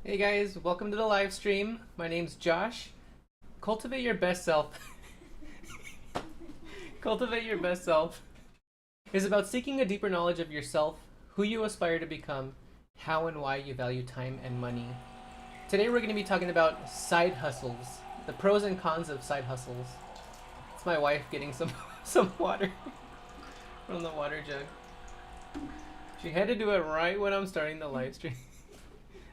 Hey guys, welcome to the live stream. My name's Josh. Cultivate your best self. Cultivate your best self is about seeking a deeper knowledge of yourself, who you aspire to become, how and why you value time and money. Today we're going to be talking about side hustles, the pros and cons of side hustles. It's my wife getting some some water from the water jug. She had to do it right when I'm starting the live stream.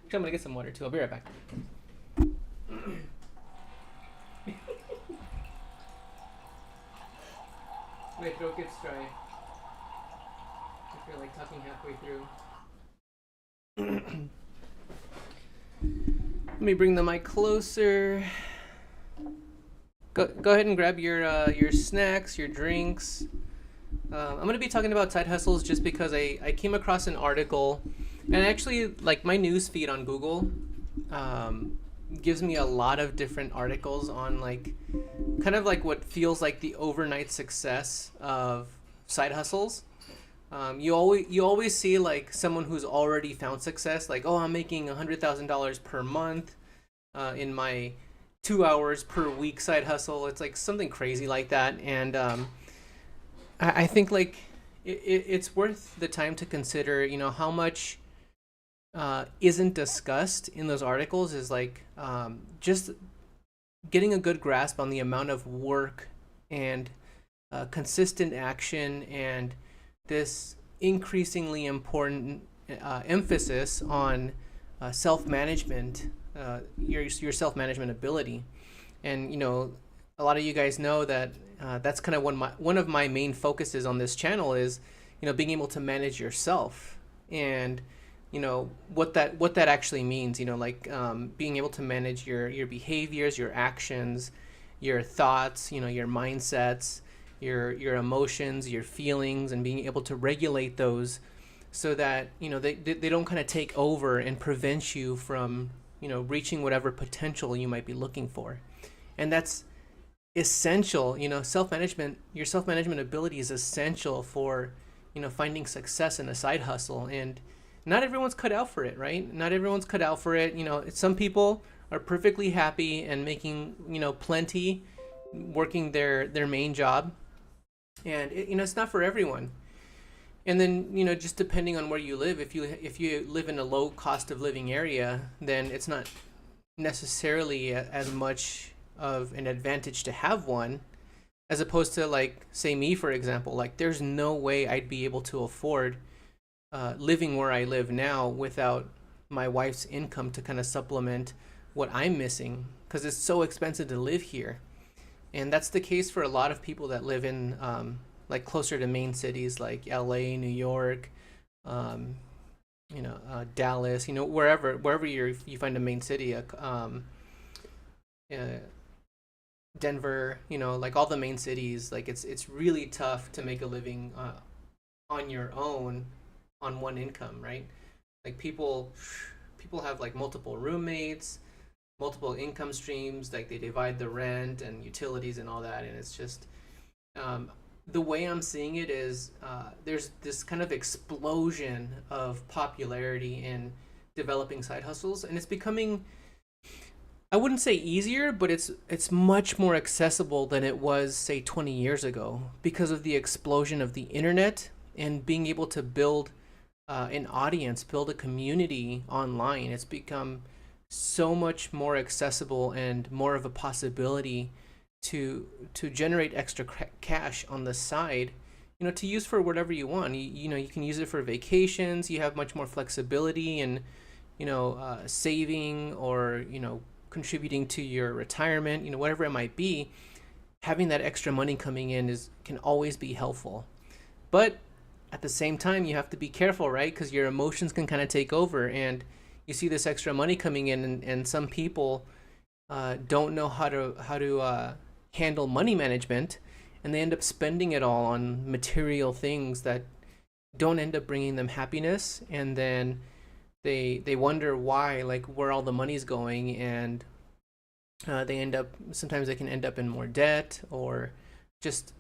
Actually, I'm gonna get some water too. I'll be right back. My throat gets dry. I feel like talking halfway through. Let me bring the mic closer. Go ahead and grab your snacks, your drinks. I'm going to be talking about side hustles just because I came across an article, and actually, like, my news feed on Google gives me a lot of different articles on, like, kind of like what feels like the overnight success of side hustles. You always see, like, someone who's already found success, like, oh, I'm making $100,000 per month in my 2 hours per week side hustle. It's like something crazy like that, and I think, like, it's worth the time to consider, how much isn't discussed in those articles is, like, just getting a good grasp on the amount of work and consistent action and this increasingly important emphasis on self-management, your self-management ability. And, a lot of you guys know that that's kind of one of my main focuses on this channel is, being able to manage yourself, and what that actually means. Like, being able to manage your behaviors, your actions, your thoughts, your mindsets, your emotions, your feelings, and being able to regulate those so that they don't kind of take over and prevent you from reaching whatever potential you might be looking for. And that's essential. Your self-management ability is essential for finding success in a side hustle. And not everyone's cut out for it, right? Not everyone's cut out for it. Some people are perfectly happy and making plenty working their main job, and it's not for everyone. And then just depending on where you live, if you live in a low cost of living area, then it's not necessarily as much of an advantage to have one, as opposed to, like, say me, for example. Like, there's no way I'd be able to afford living where I live now without my wife's income to kind of supplement what I'm missing, because it's so expensive to live here. And that's the case for a lot of people that live in like closer to main cities like LA, New York, Dallas, wherever you find a main city, Denver, like all the main cities. Like, it's really tough to make a living on your own on one income, right? Like, people have, like, multiple roommates, multiple income streams, like they divide the rent and utilities and all that. And it's just the way I'm seeing it is there's this kind of explosion of popularity in developing side hustles, and it's becoming, I wouldn't say easier, but it's much more accessible than it was, say, 20 years ago, because of the explosion of the internet and being able to build an audience, build a community online. It's become so much more accessible and more of a possibility to generate extra cash on the side, to use for whatever you want. You can use it for vacations. You have much more flexibility in saving, or contributing to your retirement, whatever it might be. Having that extra money coming in can always be helpful. But at the same time, you have to be careful, right? Because your emotions can kind of take over, and you see this extra money coming in, and some people don't know how to handle money management, and they end up spending it all on material things that don't end up bringing them happiness. And then they wonder why, like, where all the money's going, and sometimes they can end up in more debt, or just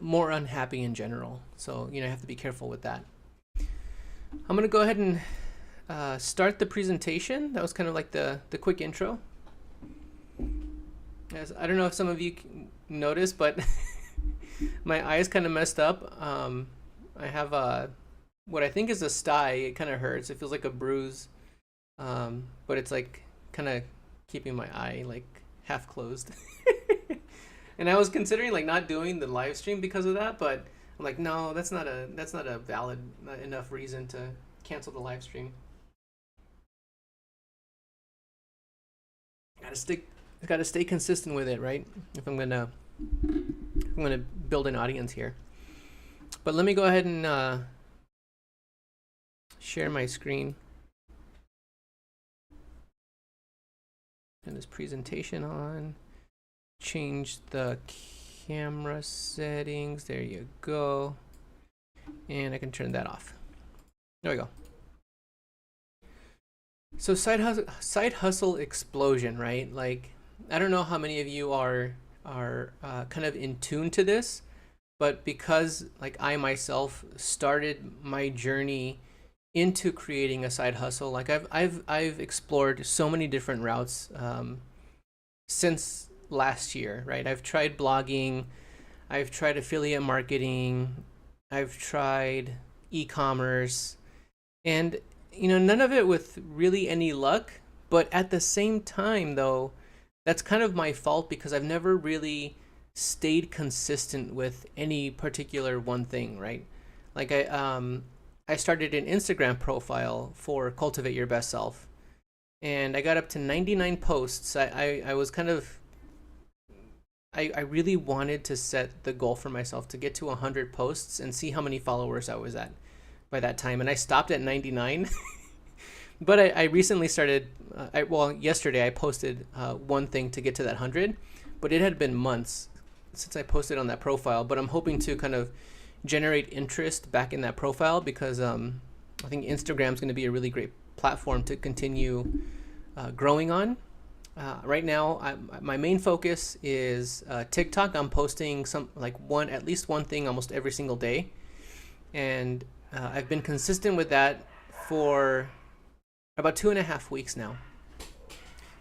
more unhappy in general. So you have to be careful with that. I'm gonna go ahead and start the presentation. That was kind of like the quick intro. As I don't know if some of you noticed, but my eye is kind of messed up. I have what I think is a sty. It kind of hurts. It feels like a bruise, but it's like kind of keeping my eye like half closed. And I was considering like not doing the live stream because of that, but I'm like, no, that's not a valid enough reason to cancel the live stream. Gotta stick, gotta stay consistent with it, right? If I'm gonna build an audience here. But let me go ahead and share my screen. And this presentation on. Change the camera settings. There you go. And I can turn that off. There we go. So side hustle explosion, right? Like, I don't know how many of you are kind of in tune to this, but because like I myself started my journey into creating a side hustle, like I've explored so many different routes since last year, right? I've tried blogging, I've tried affiliate marketing, I've tried e-commerce, and none of it with really any luck. But at the same time, though, that's kind of my fault because I've never really stayed consistent with any particular one thing, right? Like I started an Instagram profile for Cultivate Your Best Self, and I got up to 99 posts. I was kind of I really wanted to set the goal for myself to get to 100 posts and see how many followers I was at by that time. And I stopped at 99. But I recently started, yesterday I posted one thing to get to that 100, but it had been months since I posted on that profile. But I'm hoping to kind of generate interest back in that profile because I think Instagram is going to be a really great platform to continue growing on. Right now, my main focus is TikTok. I'm posting at least one thing almost every single day, and I've been consistent with that for about 2.5 weeks now,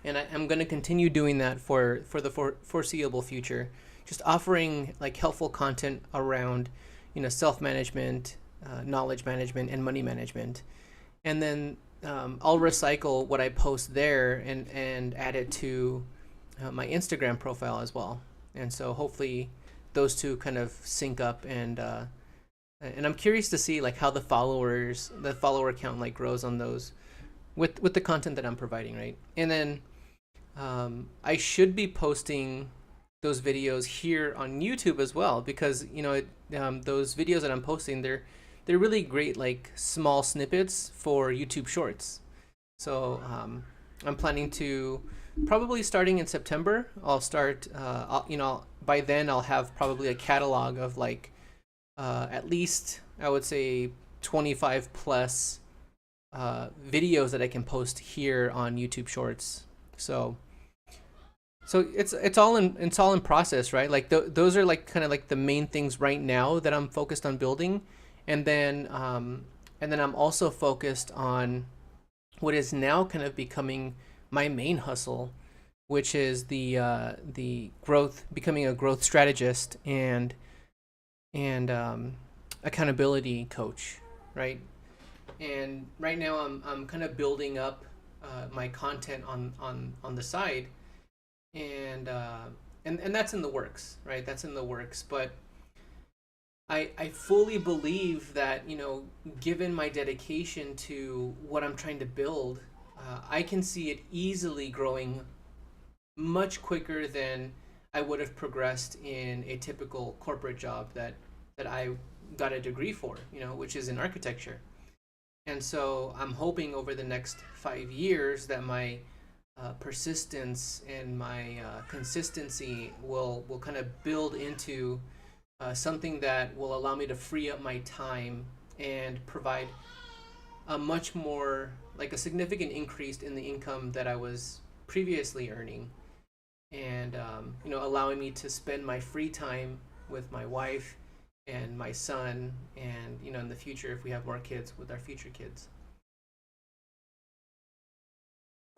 and I'm going to continue doing that for the foreseeable future. Just offering like helpful content around, self-management, knowledge management, and money management, and then I'll recycle what I post there and add it to my Instagram profile as well. And so hopefully those two kind of sync up, and I'm curious to see like how the follower count like grows on those with the content that I'm providing, right? And then I should be posting those videos here on YouTube as well because those videos that I'm posting, they're really great like small snippets for YouTube Shorts. So I'm planning to probably starting in September. I'll start. By then I'll have probably a catalog of like at least I would say 25 plus videos that I can post here on YouTube Shorts. So it's all in process, right? Like those are like kind of like the main things right now that I'm focused on building. And then I'm also focused on what is now kind of becoming my main hustle, which is the becoming a growth strategist and accountability coach, right? And right now I'm kind of building up my content on the side, and that's in the works, right? That's in the works, but I fully believe that, given my dedication to what I'm trying to build, I can see it easily growing much quicker than I would have progressed in a typical corporate job that I got a degree for, which is in architecture. And so I'm hoping over the next 5 years that my persistence and my consistency will kind of build into something that will allow me to free up my time and provide a much more like a significant increase in the income that I was previously earning, and allowing me to spend my free time with my wife and my son, and in the future, if we have more kids, with our future kids.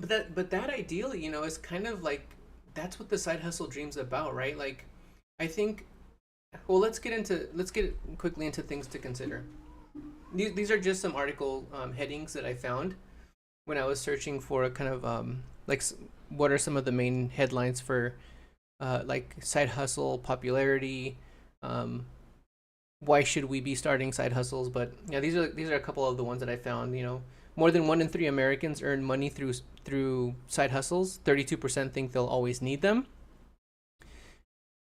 But that ideally, is kind of like that's what the side hustle dream's about, right? Like, I think. Well, let's get quickly into things to consider. These are just some article headings that I found when I was searching for a kind of like what are some of the main headlines for like side hustle popularity. Um, why should we be starting side hustles? But yeah, these are a couple of the ones that I found. More than 1 in 3 Americans earn money through side hustles. 32% think they'll always need them,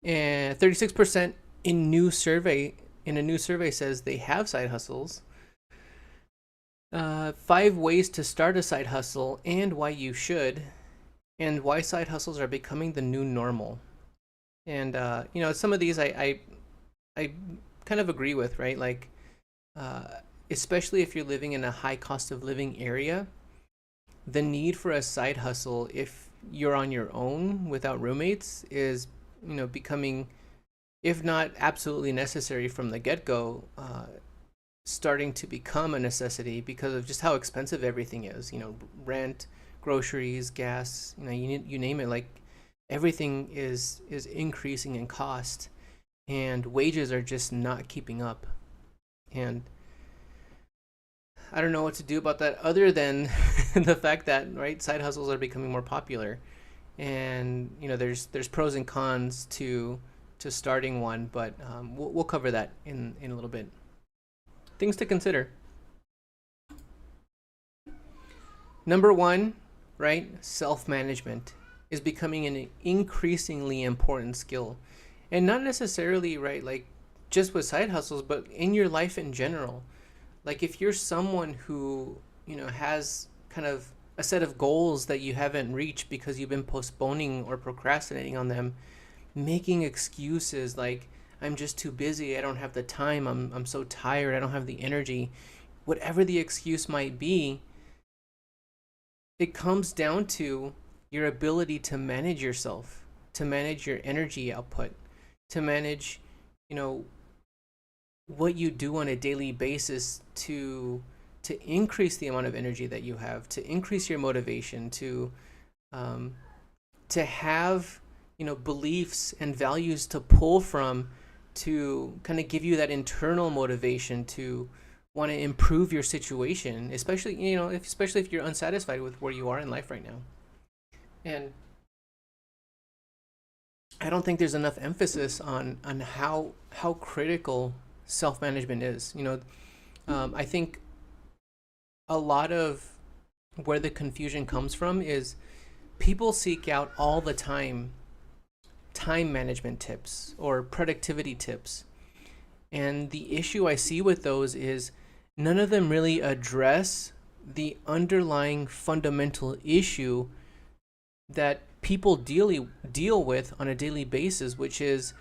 and 36% in a new survey says they have side hustles. 5 ways to start a side hustle and why you should, and why side hustles are becoming the new normal. And some of these I kind of agree with, right? Like, uh, especially if you're living in a high cost of living area, the need for a side hustle if you're on your own without roommates is becoming, if not absolutely necessary from the get-go, starting to become a necessity because of just how expensive everything is. Rent, groceries, gas, you name it. Like, everything is increasing in cost, and wages are just not keeping up. And I don't know what to do about that other than the fact that, right, side hustles are becoming more popular, and there's pros and cons to starting one, but we'll cover that in a little bit. Things to consider. Number one, right, self management is becoming an increasingly important skill, and not necessarily, right, like just with side hustles, but in your life in general. Like, if you're someone who has kind of a set of goals that you haven't reached because you've been postponing or procrastinating on them, making excuses like I'm just too busy, I don't have the time, I'm so tired, I don't have the energy, whatever the excuse might be, it comes down to your ability to manage yourself, to manage your energy output, to manage, you know, what you do on a daily basis to increase the amount of energy that you have, to increase your motivation, um, to have beliefs and values to pull from, to kind of give you that internal motivation to want to improve your situation, especially especially if you're unsatisfied with where you are in life right now. And I don't think there's enough emphasis on how critical self management is. I think a lot of where the confusion comes from is people seek out all the time management tips or productivity tips. And the issue I see with those is none of them really address the underlying fundamental issue that people deal with on a daily basis, which is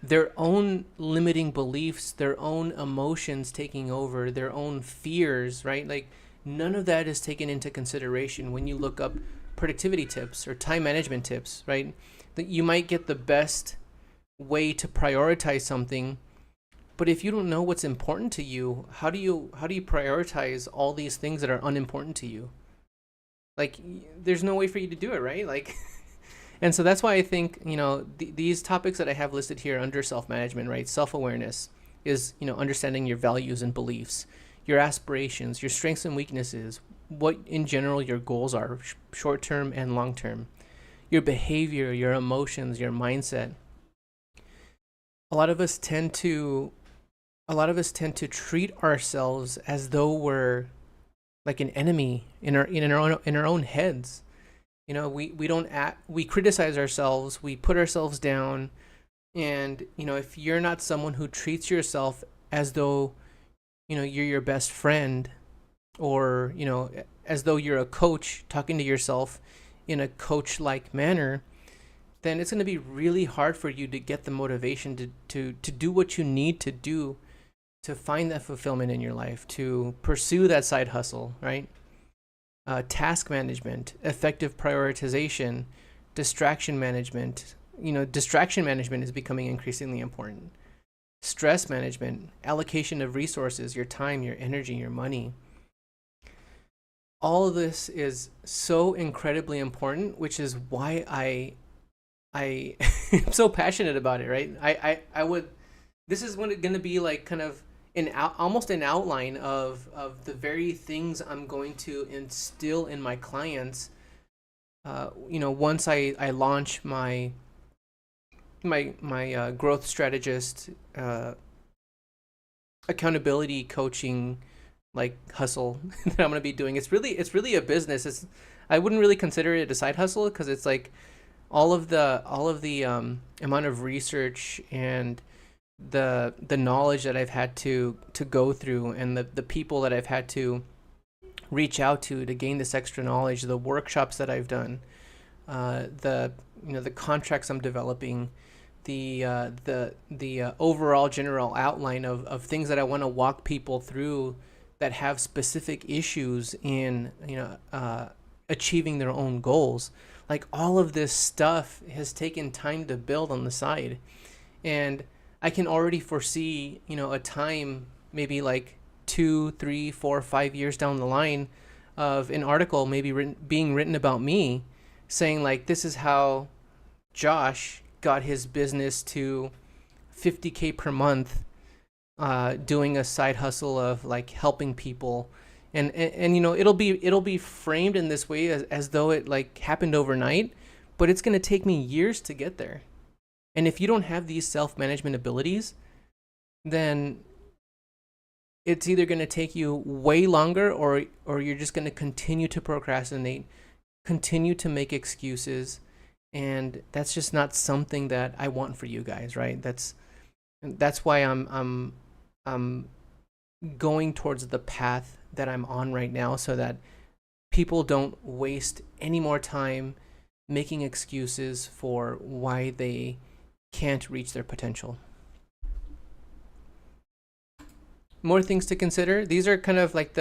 their own limiting beliefs, their own emotions taking over, their own fears, right? Like, none of that is taken into consideration when you look up productivity tips or time management tips, right? That you might get the best way to prioritize something, but if you don't know what's important to you, how do you prioritize all these things that are unimportant to you? Like, there's no way for you to do it, right? Like, and so that's why I think these topics that I have listed here under self management, right? Self awareness is understanding your values and beliefs, your aspirations, your strengths and weaknesses, what in general your goals are, short term and long term, your behavior, your emotions, your mindset. A lot of us tend to treat ourselves as though we're like an enemy in our own heads. We don't act, we criticize ourselves, we put ourselves down, and if you're not someone who treats yourself as though you're your best friend, or as though you're a coach talking to yourself in a coach like manner, then it's going to be really hard for you to get the motivation to do what you need to do to find that fulfillment in your life, to pursue that side hustle, right? Task management, effective prioritization, distraction management. Distraction management is becoming increasingly important. Stress management, allocation of resources, your time, your energy, your money. all of this is so incredibly important, which is why I am so passionate about it, right? I would, this is going to be like kind of almost an outline of the very things I'm going to instill in my clients. Once I launch my growth strategist accountability coaching like hustle that I'm gonna be doing. It's really a business. I wouldn't really consider it a side hustle because it's like all of the amount of research and the knowledge that I've had to go through, and the people that I've had to reach out to gain this extra knowledge, the workshops that I've done, the contracts I'm developing, the overall general outline of things that I want to walk people through that have specific issues in achieving their own goals. Like all of this stuff has taken time to build on the side, and I can already foresee a time maybe like 2, 3, 4, 5 years down the line of an article maybe being written about me, saying like this is how Josh got his business to 50K per month, doing a side hustle of like helping people, and it'll be framed in this way as though it like happened overnight, but it's going to take me years to get there. And if you don't have these self-management abilities, then it's either going to take you way longer, or you're just going to continue to procrastinate, continue to make excuses, and that's just not something that I want for you guys, right? That's why I'm going towards the path that I'm on right now, so that people don't waste any more time making excuses for why they can't reach their potential. More things to consider. These are kind of like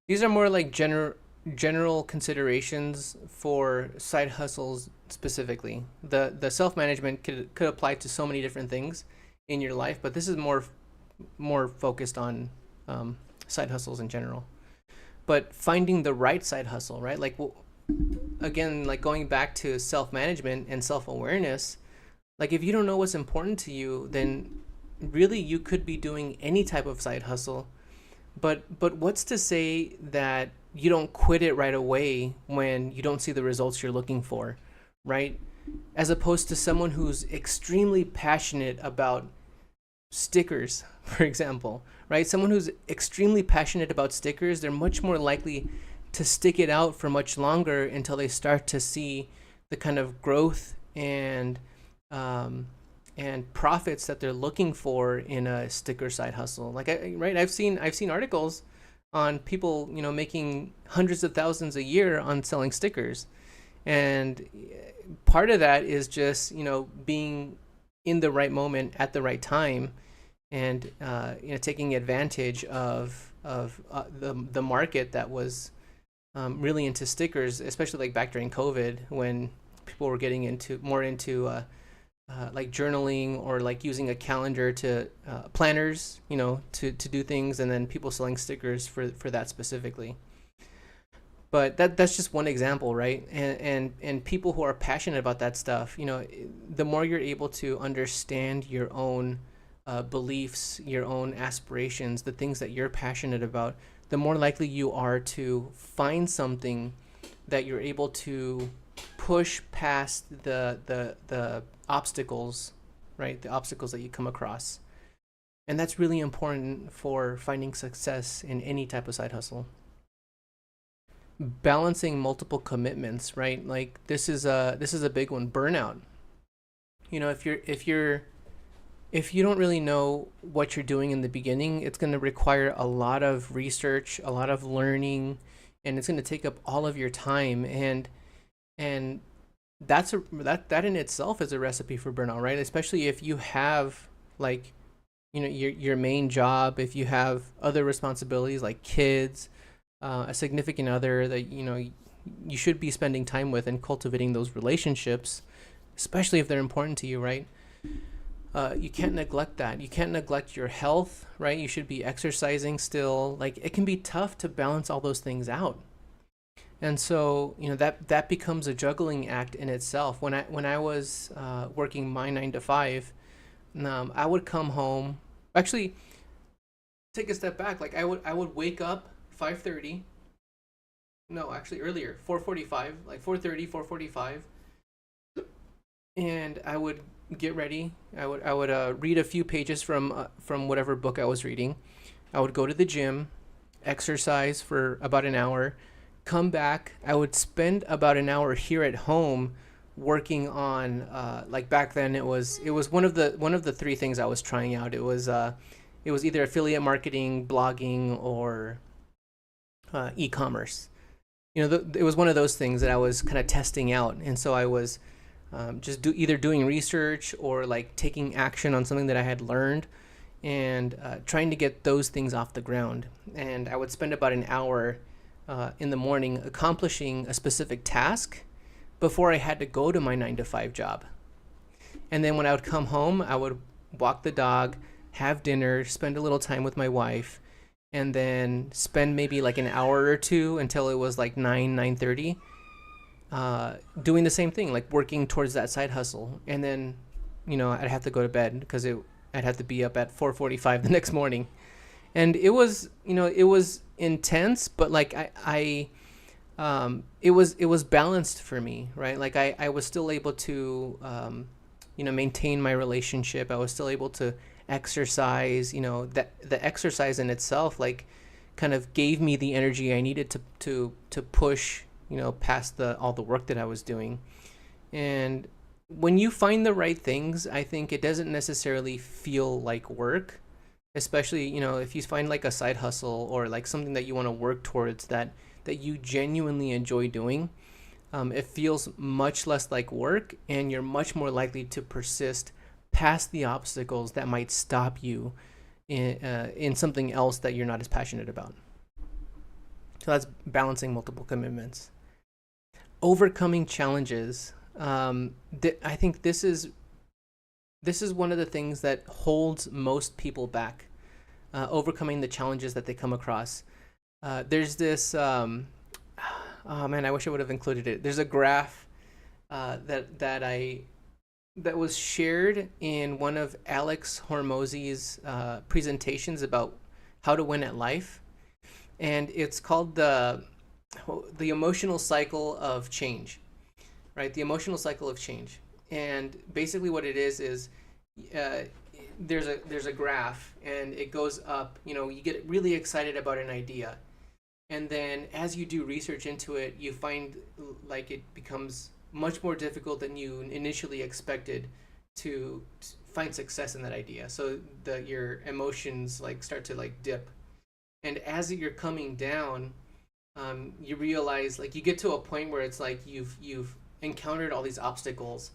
these are more like general considerations for side hustles specifically. The self management could apply to so many different things in your life, but this is more focused on side hustles in general. But finding the right side hustle, right? Like, again, like going back to self management and self awareness. Like, if you don't know what's important to you, then really you could be doing any type of side hustle. But what's to say that you don't quit it right away when you don't see the results you're looking for, right? As opposed to someone who's extremely passionate about stickers, for example, right? Someone who's extremely passionate about stickers, they're much more likely to stick it out for much longer until they start to see the kind of growth and profits that they're looking for in a sticker side hustle. Like, right, I've seen articles on people, making hundreds of thousands a year on selling stickers, and part of that is just being in the right moment at the right time, and taking advantage of the market that was really into stickers, especially like back during COVID when people were getting into like journaling, or like using a calendar to planners, to do things, and then people selling stickers for that specifically. But that's just one example, right? And people who are passionate about that stuff, the more you're able to understand your own beliefs, your own aspirations, the things that you're passionate about, the more likely you are to find something that you're able to push past the obstacles, right? The obstacles that you come across. And that's really important for finding success in any type of side hustle. Balancing multiple commitments, right? Like this is a big one. Burnout. If you don't really know what you're doing in the beginning, it's going to require a lot of research, a lot of learning, and it's going to take up all of your time, and that in itself is a recipe for burnout, right? Especially if you have like your main job, if you have other responsibilities like kids, a significant other that you should be spending time with and cultivating those relationships, especially if they're important to you, right? You can't neglect that. You can't neglect your health, right? You should be exercising still. Like, it can be tough to balance all those things out. And so, that becomes a juggling act in itself. When I was working my 9 to 5, I would come home. Actually, take a step back. Like I would wake up 5:30. No, actually earlier, 4:45, like 4:30, 4:45, and I would get ready. I would read a few pages from whatever book I was reading. I would go to the gym, exercise for about an hour, come back. I would spend about an hour here at home working on like back then it was one of the three things I was trying out. It was either affiliate marketing, blogging, or e-commerce. It was one of those things that I was kind of testing out, and so I was either doing research or like taking action on something that I had learned, and trying to get those things off the ground. And I would spend about an hour in the morning accomplishing a specific task before I had to go to my 9 to 5 job. And then when I would come home, I would walk the dog, have dinner, spend a little time with my wife, and then spend maybe like an hour or two until it was like 9:30, doing the same thing, like working towards that side hustle. And then, I'd have to go to bed because I'd have to be up at 4:45 the next morning. And it was intense, but like it was balanced for me, right? Like I was still able to maintain my relationship. I was still able to exercise. That the exercise in itself like kind of gave me the energy I needed to push past the all the work that I was doing. And when you find the right things, I think it doesn't necessarily feel like work, especially if you find like a side hustle or like something that you want to work towards that you genuinely enjoy doing. It feels much less like work, and you're much more likely to persist past the obstacles that might stop you in something else that you're not as passionate about. So that's balancing multiple commitments. Overcoming challenges. I think this is one of the things that holds most people back. Overcoming the challenges that they come across. There's this. Oh man, I wish I would have included it. There's a graph that was shared in one of Alex Hormozy's presentations about how to win at life, and it's called the emotional cycle of change, right? The emotional cycle of change, and basically what it is uh, there's a graph, and it goes up. You get really excited about an idea, and then as you do research into it, you find like it becomes much more difficult than you initially expected to find success in that idea. So your emotions like start to like dip, and as you're coming down, you realize like you get to a point where it's like you've encountered all these obstacles,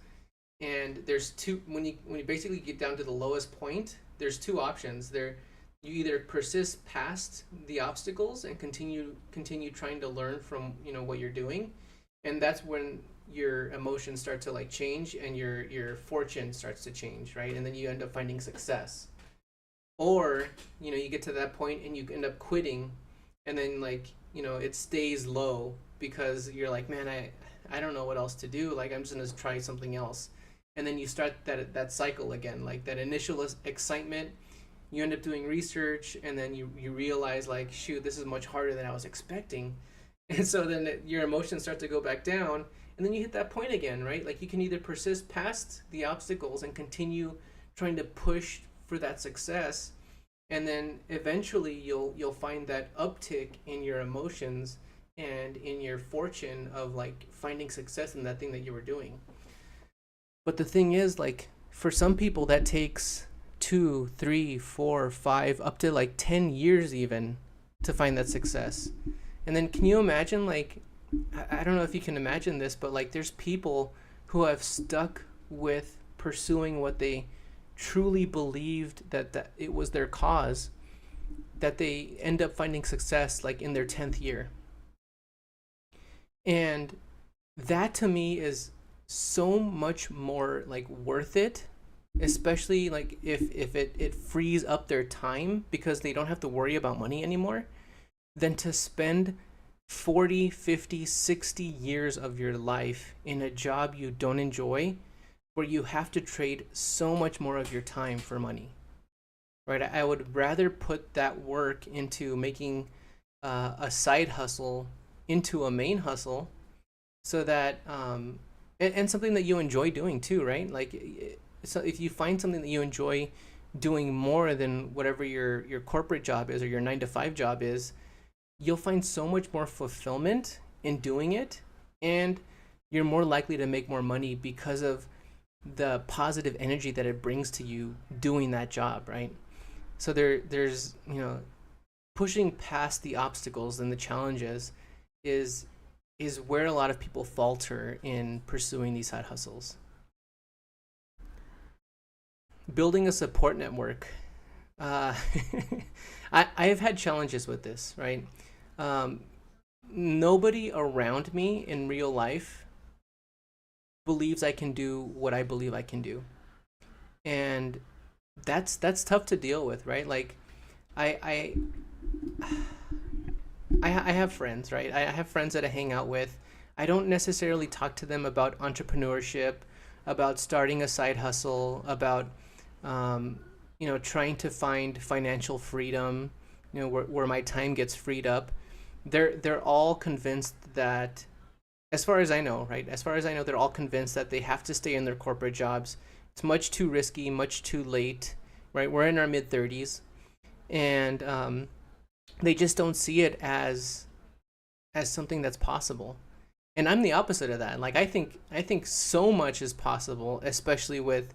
and there's two. When you basically get down to the lowest point, there's two options there. You either persist past the obstacles and continue trying to learn from what you're doing, and that's when your emotions start to like change, and your fortune starts to change, right? And then you end up finding success. Or you get to that point and you end up quitting, and then like it stays low because you're like, man, I don't know what else to do, like I'm just gonna try something else. And then you start that cycle again, like that initial excitement. You end up doing research, and then you realize like, shoot, this is much harder than I was expecting. And so then your emotions start to go back down, and then you hit that point again, right? Like you can either persist past the obstacles and continue trying to push for that success, and then eventually you'll find that uptick in your emotions and in your fortune of like finding success in that thing that you were doing. But the thing is, like, for some people that takes 2, 3, 4, 5, up to like 10 years even to find that success. And then can you imagine, like, I don't know if you can imagine this, but like there's people who have stuck with pursuing what they truly believed that it was their cause, that they end up finding success like in their 10th year. And that to me is so much more like worth it, especially like if it frees up their time because they don't have to worry about money anymore, than to spend 40, 50, 60 years of your life in a job you don't enjoy, where you have to trade so much more of your time for money, right? I would rather put that work into making a side hustle into a main hustle, so that and something that you enjoy doing too, right? Like, so if you find something that you enjoy doing more than whatever your corporate job is or your 9 to 5 job is, you'll find so much more fulfillment in doing it, and you're more likely to make more money because of the positive energy that it brings to you doing that job, right? So there's pushing past the obstacles and the challenges is is where a lot of people falter in pursuing these side hustles. Building a support network. Uh, I have had challenges with this, right? Um, Nobody around me in real life believes I can do what I believe I can do, and that's tough to deal with, right? Like, I I have friends, right? I have friends that I hang out with. I don't necessarily talk to them about entrepreneurship, about starting a side hustle, about trying to find financial freedom, where my time gets freed up. They're all convinced that, as far as I know, right? As far as I know, they're all convinced that they have to stay in their corporate jobs. It's much too risky, much too late, right? We're in our mid 30s, and they just don't see it as something that's possible. And I'm the opposite of that. Like, I think so much is possible, especially with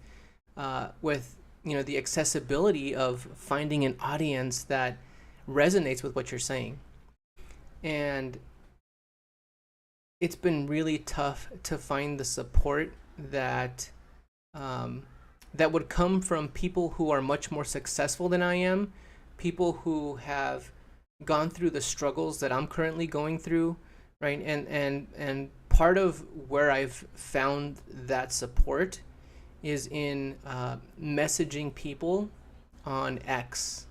the accessibility of finding an audience that resonates with what you're saying. And it's been really tough to find the support that um, that would come from people who are much more successful than I am, people who have gone through the struggles that I'm currently going through, right? And part of where I've found that support is in messaging people on X,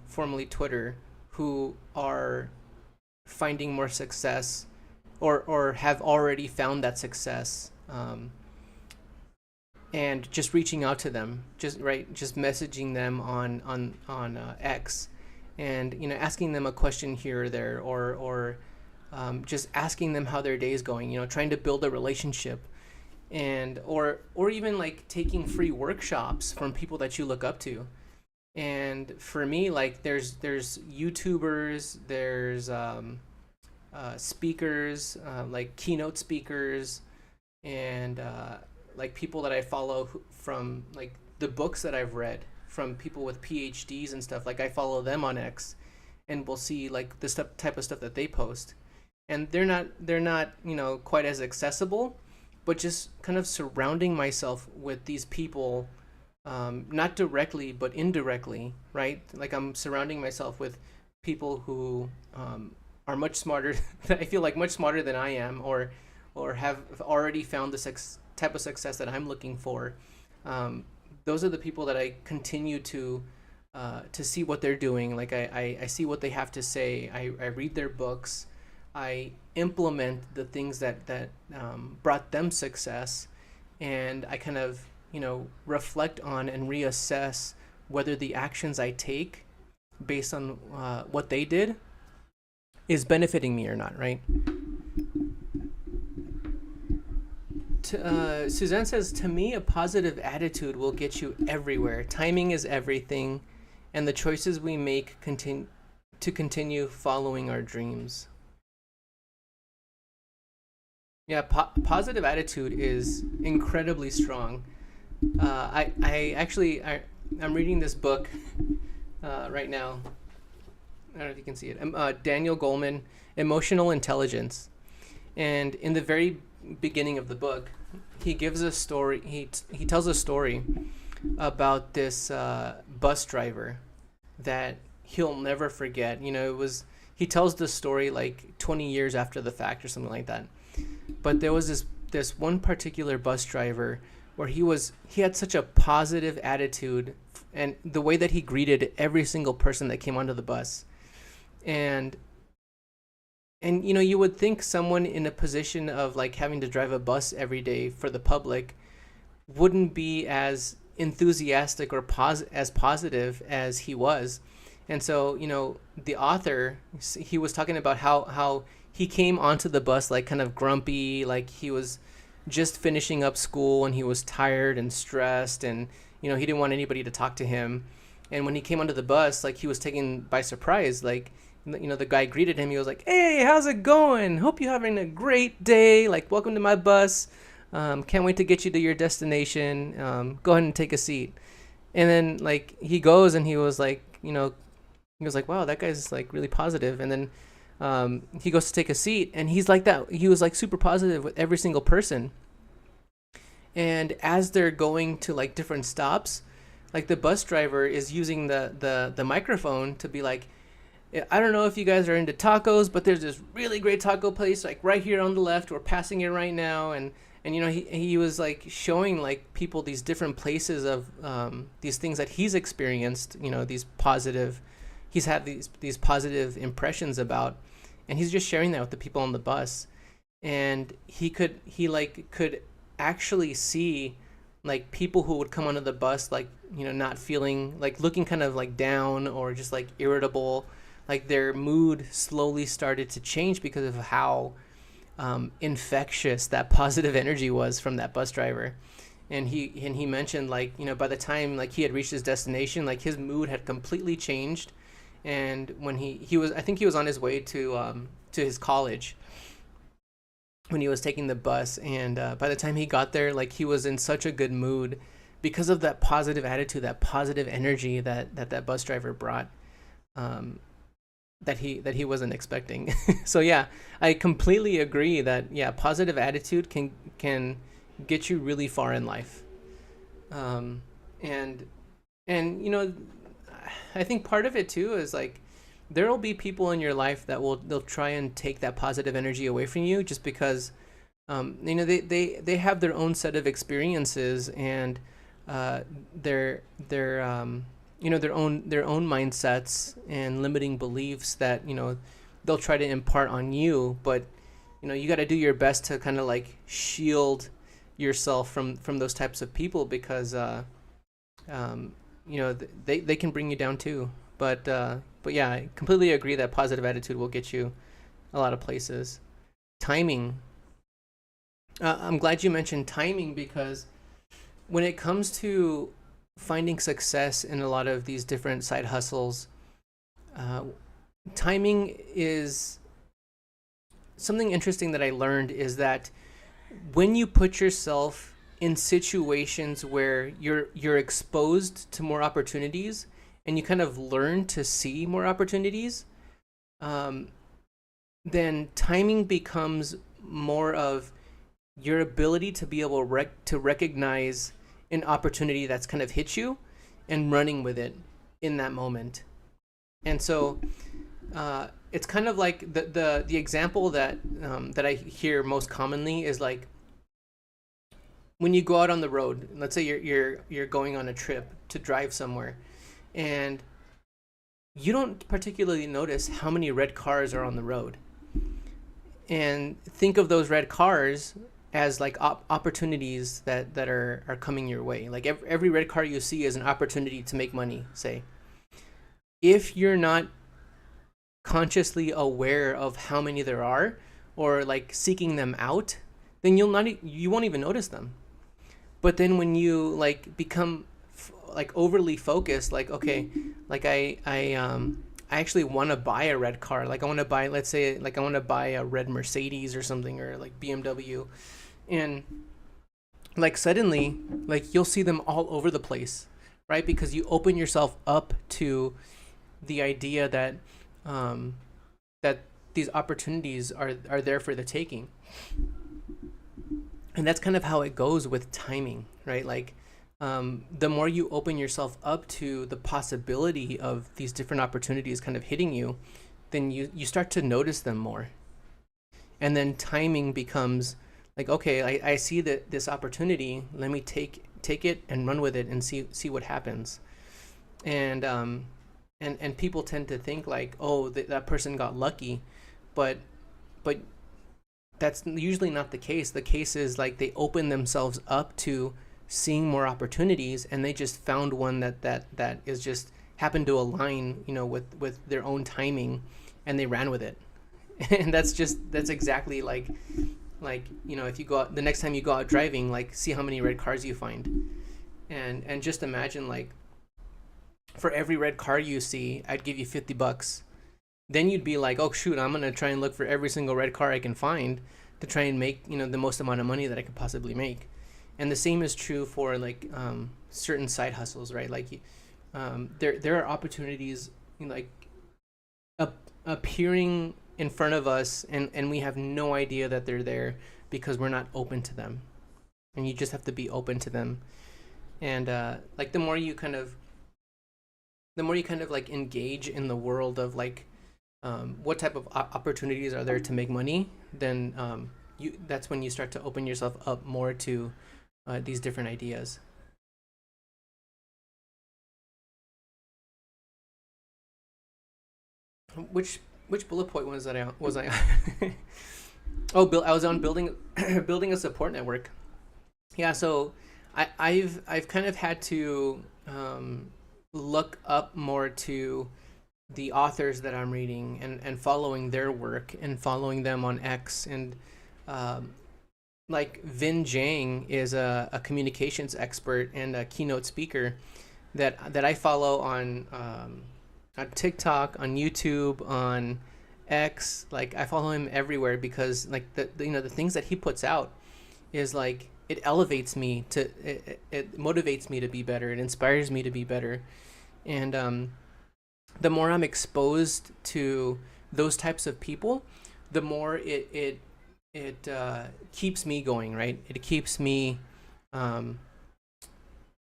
formerly Twitter, who are finding more success, or have already found that success, and just reaching out to them, just messaging them on X, and asking them a question here or there, or just asking them how their day is going, trying to build a relationship, and or even like taking free workshops from people that you look up to. And for me, like, there's YouTubers, there's speakers, like keynote speakers, and like people that I follow from like the books that I've read from people with PhDs and stuff. Like, I follow them on X, and we'll see like the type of stuff that they post, and they're not quite as accessible, but just kind of surrounding myself with these people, not directly but indirectly, right? Like, I'm surrounding myself with people who are much smarter. I feel like much smarter than I am, or have already found the type of success that I'm looking for. Those are the people that I continue to see what they're doing. Like, I see what they have to say. I read their books. I implement the things that brought them success, and I kind of reflect on and reassess whether the actions I take based on what they did is benefiting me or not, right? Suzanne says, to me, a positive attitude will get you everywhere. Timing is everything, and the choices we make continue following our dreams. Yeah, positive attitude is incredibly strong. I'm reading this book right now. I don't know if you can see it. Daniel Goleman, Emotional Intelligence. And in the very beginning of the book, he gives a story. He tells a story about this bus driver that he'll never forget. He tells the story like 20 years after the fact or something like that. But there was this one particular bus driver where he had such a positive attitude, and the way that he greeted every single person that came onto the bus. And And you would think someone in a position of like having to drive a bus every day for the public wouldn't be as enthusiastic or as positive as he was. And so, the author, he was talking about how he came onto the bus like kind of grumpy, like he was just finishing up school and he was tired and stressed, and he didn't want anybody to talk to him. And when he came onto the bus, like he was taken by surprise. Like, the guy greeted him. He was like, "Hey, how's it going? Hope you're having a great day. Like, welcome to my bus. Can't wait to get you to your destination. Go ahead and take a seat." And then like he goes and he was like, "Wow, that guy's like really positive." And then he goes to take a seat, and he's like that. He was like super positive with every single person. And as they're going to like different stops, like the bus driver is using the microphone to be like, "I don't know if you guys are into tacos, but there's this really great taco place like right here on the left. We're passing it right now." And he was like showing like people these different places of these things that he's experienced. He's had these positive impressions about, and he's just sharing that with the people on the bus. And he could actually see like people who would come onto the bus like not feeling like looking kind of like down or just like irritable, like their mood slowly started to change because of how infectious that positive energy was from that bus driver. And he mentioned like by the time like he had reached his destination, like his mood had completely changed. And when he was, I think he was on his way to his college when he was taking the bus. And by the time he got there, like he was in such a good mood because of that positive attitude, that positive energy that bus driver brought, that he wasn't expecting. So yeah, I completely agree that yeah, positive attitude can get you really far in life. um, and and I think part of it too is like there will be people in your life that they'll try and take that positive energy away from you just because they have their own set of experiences and their own mindsets and limiting beliefs that they'll try to impart on you. But you got to do your best to kind of like shield yourself from those types of people because um, they can bring you down too. But yeah, I completely agree that positive attitude will get you a lot of places. Timing. I'm glad you mentioned timing because when it comes to finding success in a lot of these different side hustles, uh, timing is something interesting that I learned is that when you put yourself in situations where you're exposed to more opportunities and you kind of learn to see more opportunities, um, then timing becomes more of your ability to be able to recognize an opportunity that's kind of hit you and running with it in that moment. And so it's kind of like the example that I hear most commonly is like when you go out on the road. Let's say you're going on a trip to drive somewhere, and you don't particularly notice how many red cars are on the road, and think of those red cars as like opportunities that are coming your way. Like every red car you see is an opportunity to make money, say. If you're not consciously aware of how many there are or like seeking them out, then you won't even notice them. But then when you like become like overly focused, like okay, like I actually want to buy a red car. Like I want to buy, let's say, like I want to buy a red Mercedes or something, or like BMW, and like suddenly, like you'll see them all over the place, right? Because you open yourself up to the idea that that these opportunities are there for the taking. And that's kind of how it goes with timing, right? Like the more you open yourself up to the possibility of these different opportunities kind of hitting you, then you start to notice them more. And then timing becomes like, okay, I see that this opportunity, let me take it and run with it and see what happens. And and people tend to think like, oh, that person got lucky, but but that's usually not the case. The case is like they open themselves up to seeing more opportunities, and they just found one that is just happened to align, with their own timing, and they ran with it. And that's exactly like if you go out, the next time you go out driving, like see how many red cars you find, and just imagine like for every red car you see, I'd give you $50. Then you'd be like, oh shoot, I'm gonna try and look for every single red car I can find to try and make the most amount of money that I could possibly make. And the same is true for like certain side hustles, right? Like there are opportunities like appearing in front of us, and we have no idea that they're there because we're not open to them. And you just have to be open to them. And like the more you kind of like engage in the world of like what type of opportunities are there to make money, then that's when you start to open yourself up more to these different ideas. Which bullet point was I oh, I was on building building a support network. Yeah, so I've kind of had to look up more to the authors that I'm reading, and following their work and following them on X. And like Vin Jiang is a communications expert and a keynote speaker that I follow on TikTok, on YouTube, on X. Like I follow him everywhere because like the things that he puts out is like it elevates me to it motivates me to be better. It inspires me to be better. And the more I'm exposed to those types of people, the more it keeps me going, right? It keeps me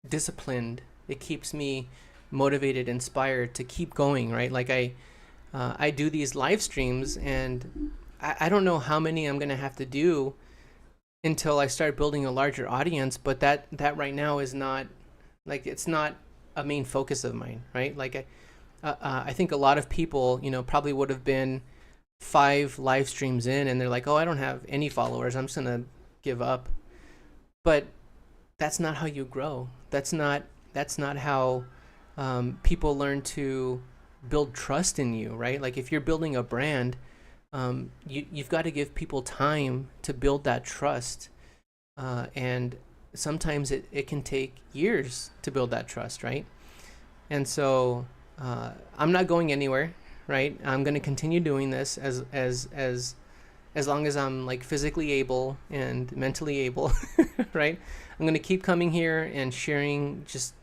disciplined. It keeps me motivated, inspired to keep going, right? Like I do these live streams, and I don't know how many I'm gonna have to do until I start building a larger audience. But that right now is not like, it's not a main focus of mine, right? Like I think a lot of people, probably would have been 5 live streams in, and they're like, oh, I don't have any followers, I'm just gonna give up. But that's not how you grow. That's not how people learn to build trust in you, right? Like if you're building a brand, you've got to give people time to build that trust. And sometimes it can take years to build that trust, right? And so I'm not going anywhere, right? I'm going to continue doing this as long as I'm like physically able and mentally able, right? I'm going to keep coming here and sharing just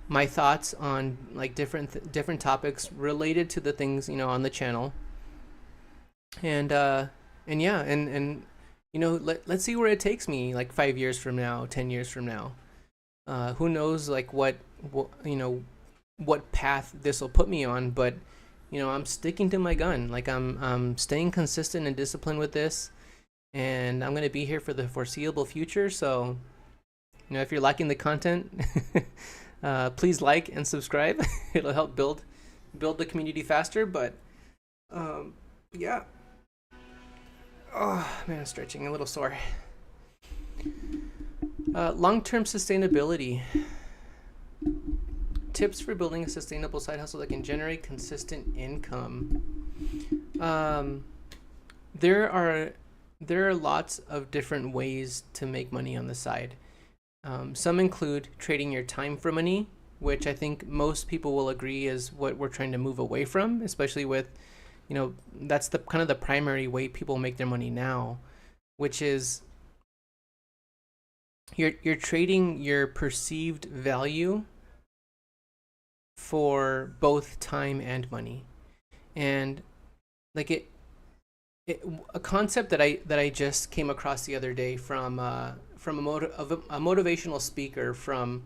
my thoughts on like different topics related to the things on the channel. And yeah, and let's see where it takes me like 5 years from now, 10 years from now. Who knows like what path this will put me on, but I'm sticking to my gun. Like I'm staying consistent and disciplined with this, and I'm going to be here for the foreseeable future. So if you're liking the content, please like and subscribe. It'll help build the community faster. But yeah. Oh man, I'm stretching, a little sore. Long-term sustainability. Tips for building a sustainable side hustle that can generate consistent income. There are lots of different ways to make money on the side. Some include trading your time for money, which I think most people will agree is what we're trying to move away from, especially with, that's the kind of the primary way people make their money now, which is you're trading your perceived value for both time and money. And like a concept that I just came across the other day from a motivational speaker from,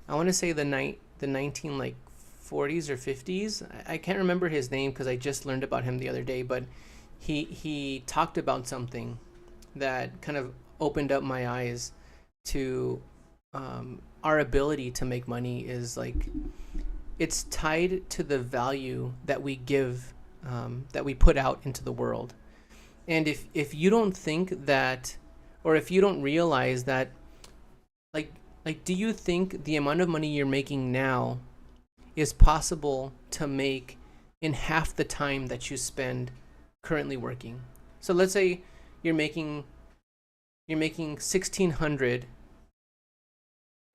I want to say the 19 like 40s or 50s. I can't remember his name because I just learned about him the other day, but he talked about something that kind of opened up my eyes to our ability to make money is like, it's tied to the value that we give, that we put out into the world. And if you don't think that, or if you don't realize that, like do you think the amount of money you're making now is possible to make in half the time that you spend currently working? So let's say you're making 1600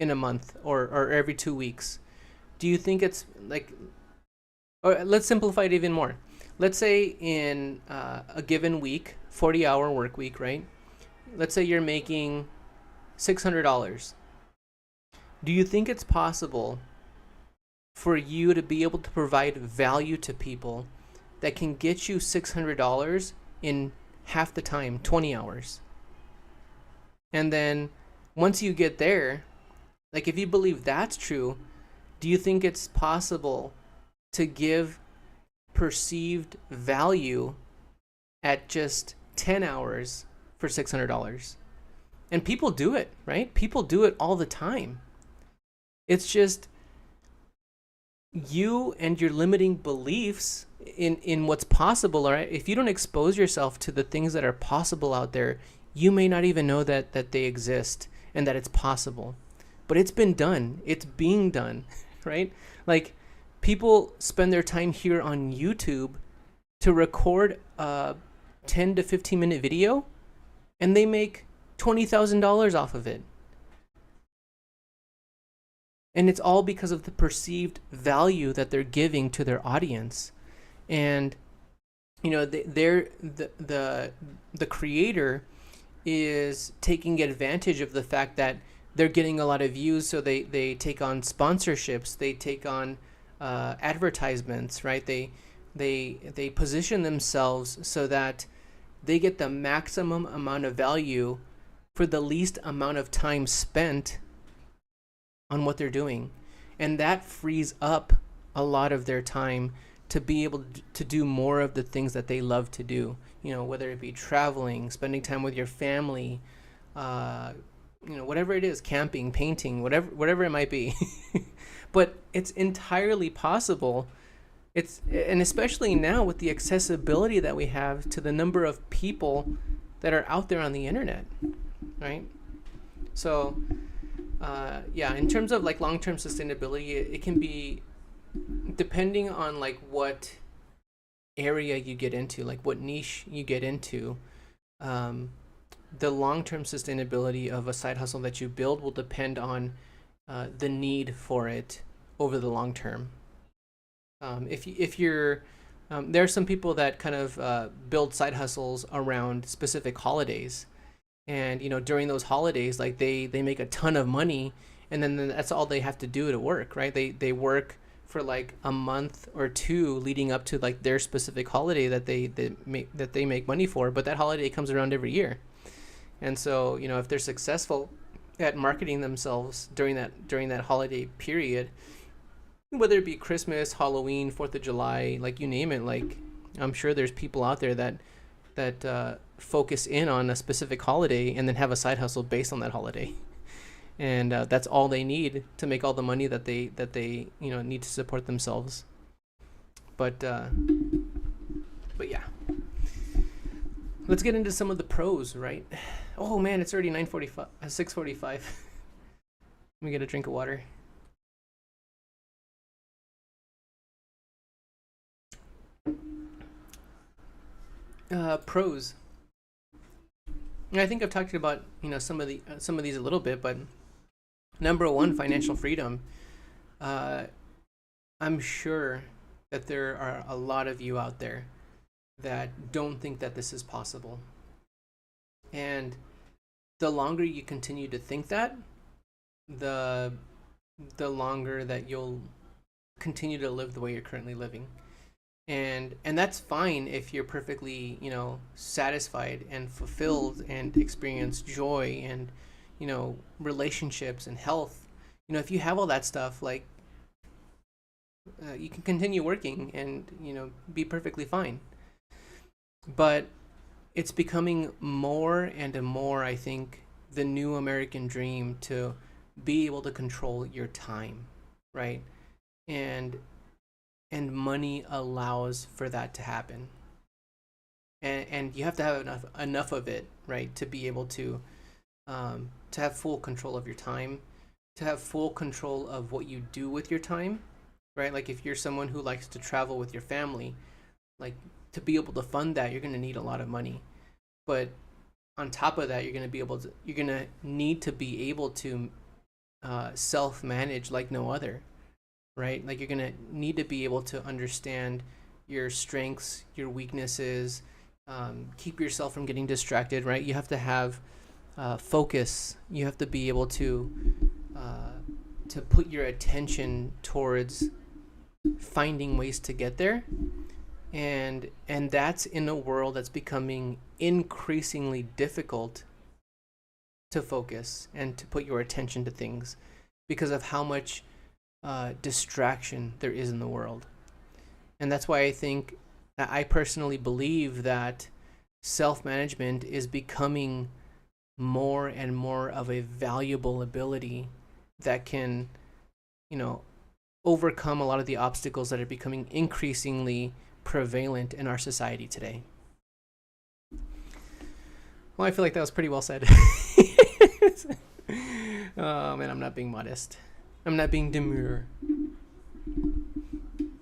in a month, or every 2 weeks. Do you think it's like, or let's simplify it even more. Let's say in a given week, 40-hour work week, right? Let's say you're making $600. Do you think it's possible for you to be able to provide value to people that can get you $600 in half the time, 20 hours? And then once you get there, like if you believe that's true, do you think it's possible to give perceived value at just 10 hours for $600? And people do it, right? People do it all the time. It's just you and your limiting beliefs in what's possible. All right, if you don't expose yourself to the things that are possible out there, you may not even know that they exist and that it's possible. But it's been done. It's being done, right? Like, people spend their time here on YouTube to record a 10 to 15 minute video, and they make $20,000 off of it. And it's all because of the perceived value that they're giving to their audience. And the creator is taking advantage of the fact that they're getting a lot of views, so they take on sponsorships, they take on advertisements, right? They position themselves so that they get the maximum amount of value for the least amount of time spent on what they're doing. And that frees up a lot of their time to be able to do more of the things that they love to do, whether it be traveling, spending time with your family, whatever it is, camping, painting, whatever it might be. But it's entirely possible. And especially now with the accessibility that we have to the number of people that are out there on the internet, right? So in terms of like long-term sustainability, it can be, depending on like what area you get into, like what niche you get into, the long-term sustainability of a side hustle that you build will depend on the need for it over the long term. If you're there are some people that kind of build side hustles around specific holidays, and during those holidays, like they make a ton of money, and then that's all they have to do to work, right? They work for like a month or two leading up to like their specific holiday that they make money for, but that holiday comes around every year. And so, if they're successful at marketing themselves during that holiday period, whether it be Christmas, Halloween, 4th of July, like you name it, like I'm sure there's people out there that focus in on a specific holiday and then have a side hustle based on that holiday. And that's all they need to make all the money that they need to support themselves. But yeah. Let's get into some of the pros, right? Oh man, it's already 9:45, 6:45. Let me get a drink of water. Pros. And I think I've talked about some of these a little bit, but number one, financial freedom. I'm sure that there are a lot of you out there that don't think that this is possible. And the longer you continue to think that, the longer that you'll continue to live the way you're currently living. And that's fine if you're perfectly, satisfied and fulfilled and experience joy and, relationships and health. If you have all that stuff, like, you can continue working and, be perfectly fine. But it's becoming more and more, I think, the new American dream to be able to control your time, right? And money allows for that to happen. and you have to have enough of it, right, to be able to have full control of your time, to have full control of what you do with your time, right? Like if you're someone who likes to travel with your family, like to be able to fund that, you're going to need a lot of money. But on top of that, you're going to need to be able to self manage like no other, right? Like you're going to need to be able to understand your strengths, your weaknesses, keep yourself from getting distracted, right? You have to have focus. You have to be able to put your attention towards finding ways to get there, and that's in a world that's becoming increasingly difficult to focus and to put your attention to things because of how much distraction there is in the world. And that's why I personally believe that self-management is becoming more and more of a valuable ability that can, overcome a lot of the obstacles that are becoming increasingly prevalent in our society today. Well, I feel like that was pretty well said. Oh man, I'm not being modest. I'm not being demure.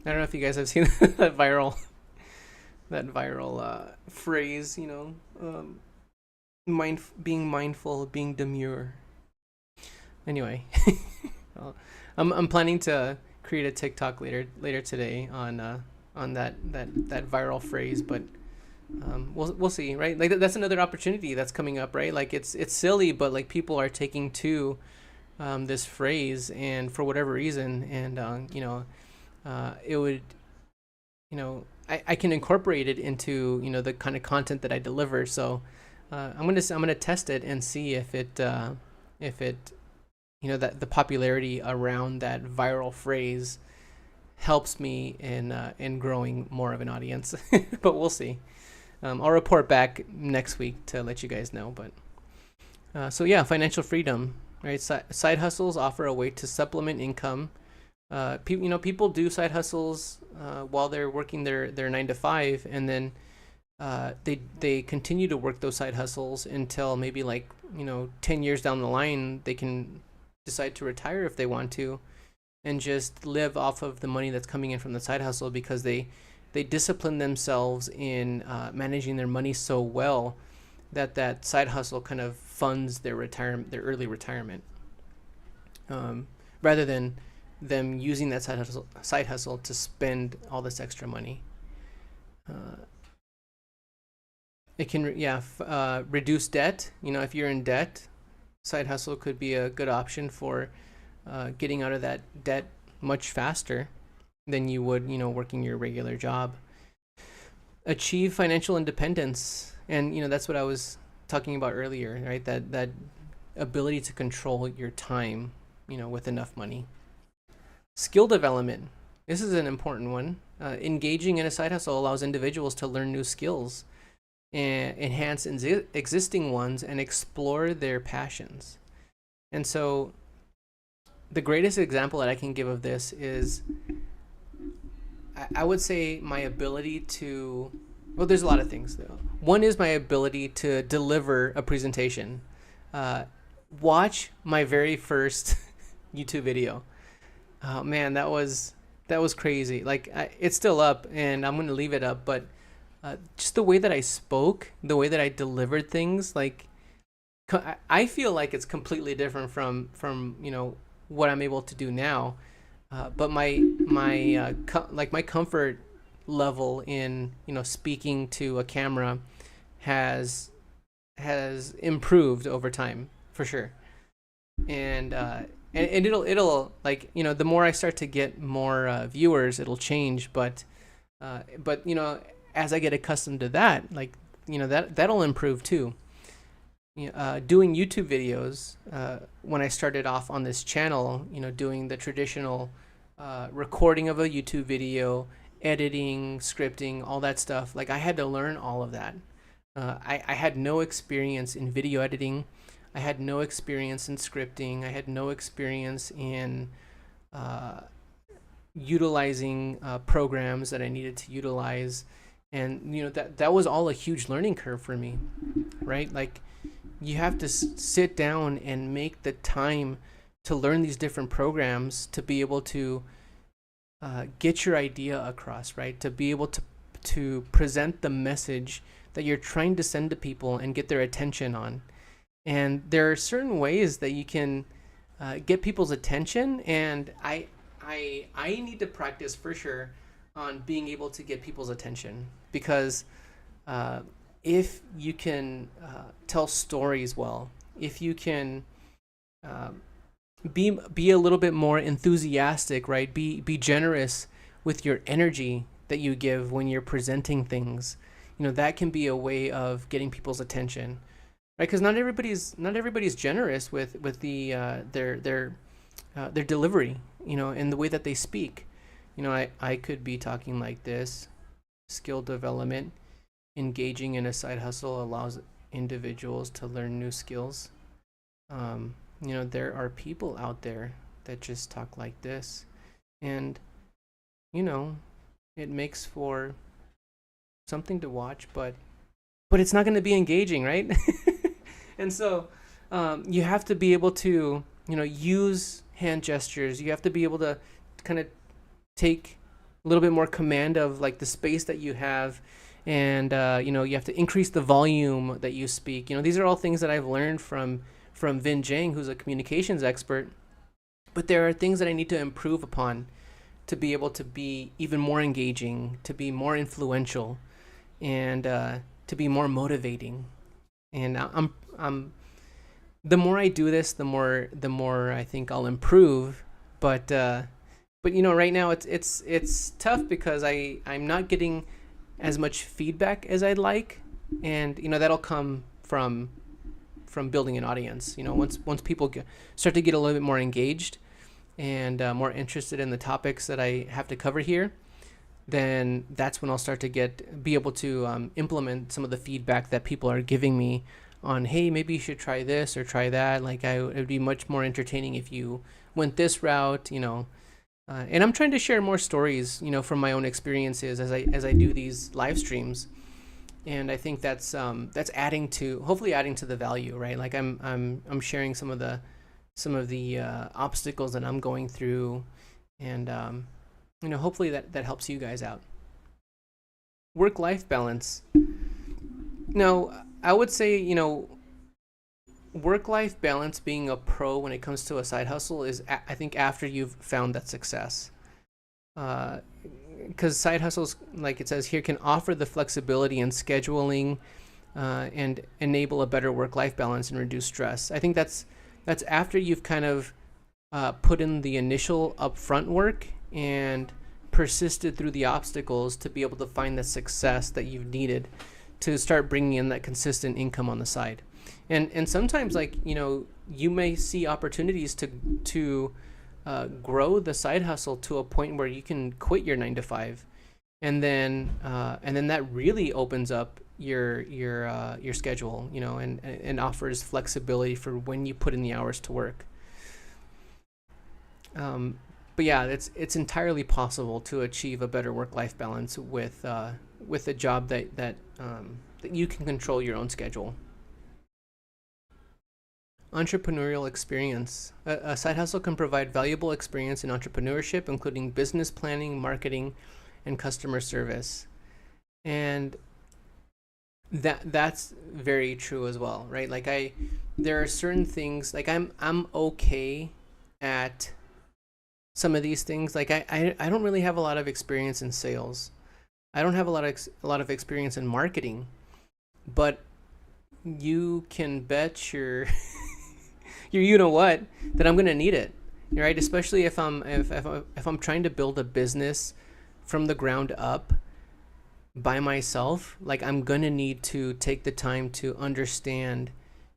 I don't know if you guys have seen that viral phrase, being mindful, being demure. Anyway, well, I'm planning to create a TikTok later today on that viral phrase, but we'll see, right? Like that's another opportunity that's coming up, right? Like it's silly, but like people are taking to this phrase, and for whatever reason, and it would, I can incorporate it into the kind of content that I deliver. So I'm gonna test it and see if it that the popularity around that viral phrase helps me in growing more of an audience. But we'll see. I'll report back next week to let you guys know. But so yeah, financial freedom, right? Side hustles offer a way to supplement income. People do side hustles while they're working their 9 to 5, and then they continue to work those side hustles until maybe 10 years down the line they can decide to retire if they want to, and just live off of the money that's coming in from the side hustle because they discipline themselves in managing their money so well that side hustle kind of funds their early retirement, rather than them using that side hustle to spend all this extra money. It can reduce debt. If you're in debt, side hustle could be a good option for getting out of that debt much faster than you would, working your regular job. Achieve financial independence, and that's what I was talking about earlier, right? That ability to control your time, with enough money. Skill development. This is an important one. Engaging in a side hustle allows individuals to learn new skills, and enhance existing ones, and explore their passions. And so the greatest example that I can give of this is, I would say my ability to, well, there's a lot of things though. One is my ability to deliver a presentation. Watch my very first YouTube video. Oh man, that was crazy. Like it's still up, and I'm gonna leave it up, but just the way that I spoke, the way that I delivered things, like I feel like it's completely different from what I'm able to do now. But my comfort level in speaking to a camera has improved over time, for sure. And it'll like the more I start to get more viewers, it'll change. But as I get accustomed to that, that'll improve too. Doing YouTube videos, when I started off on this channel, doing the traditional recording of a YouTube video, editing, scripting, all that stuff, I had to learn all of that. I had no experience in video editing. I had no experience in scripting. I had no experience in utilizing programs that I needed to utilize. And that was all a huge learning curve for me, right? Like, you have to sit down and make the time to learn these different programs to be able to get your idea across, right? To be able to present the message that you're trying to send to people and get their attention on. And there are certain ways that you can get people's attention, and I need to practice for sure on being able to get people's attention, because if you can tell stories well, if you can be a little bit more enthusiastic, right? Be generous with your energy that you give when you're presenting things. That can be a way of getting people's attention, right? Because not everybody's generous with the their delivery, in the way that they speak. I could be talking like this: skill development, engaging in a side hustle allows individuals to learn new skills. There are people out there that just talk like this, and you know, it makes for something to watch, but it's not going to be engaging, right? And so you have to be able to use hand gestures. You have to be able to kind of take a little bit more command of like the space that you have, and you have to increase the volume that you speak. These are all things that I've learned from Vin Jang, who's a communications expert. But there are things that I need to improve upon to be able to be even more engaging, to be more influential, and to be more motivating. And I'm the more I do this, the more I think I'll improve. But right now it's tough because I'm not getting as much feedback as I'd like, and that'll come from building an audience. Once people start to get a little bit more engaged and more interested in the topics that I have to cover here, then that's when I'll start to be able to implement some of the feedback that people are giving me on, hey, maybe you should try this or try that. Like, it would be much more entertaining if you went this route. And I'm trying to share more stories, from my own experiences as I do these live streams. And I think that's hopefully adding to the value, right? Like, I'm sharing some of the obstacles that I'm going through, and hopefully that helps you guys out. Work-life balance. Now, I would say, work-life balance being a pro when it comes to a side hustle is, I think, after you've found that success. Because side hustles, like it says here, can offer the flexibility and scheduling, and enable a better work-life balance and reduce stress. I think that's after you've kind of put in the initial upfront work and persisted through the obstacles to be able to find the success that you've needed to start bringing in that consistent income on the side. And sometimes, like, you may see opportunities to grow the side hustle to a point where you can quit your 9 to 5, and then that really opens up your schedule, and offers flexibility for when you put in the hours to work. But yeah, it's entirely possible to achieve a better work-life balance with a job that you can control your own schedule. Entrepreneurial experience. A side hustle can provide valuable experience in entrepreneurship, including business planning, marketing, and customer service. And that's very true as well, right? Like, there are certain things, like, I'm okay at some of these things. Like, I don't really have a lot of experience in sales. I don't have a lot of experience in marketing, but you can bet your you know what, that I'm gonna need it, right? Especially if I'm trying to build a business from the ground up by myself. Like, I'm gonna need to take the time to understand,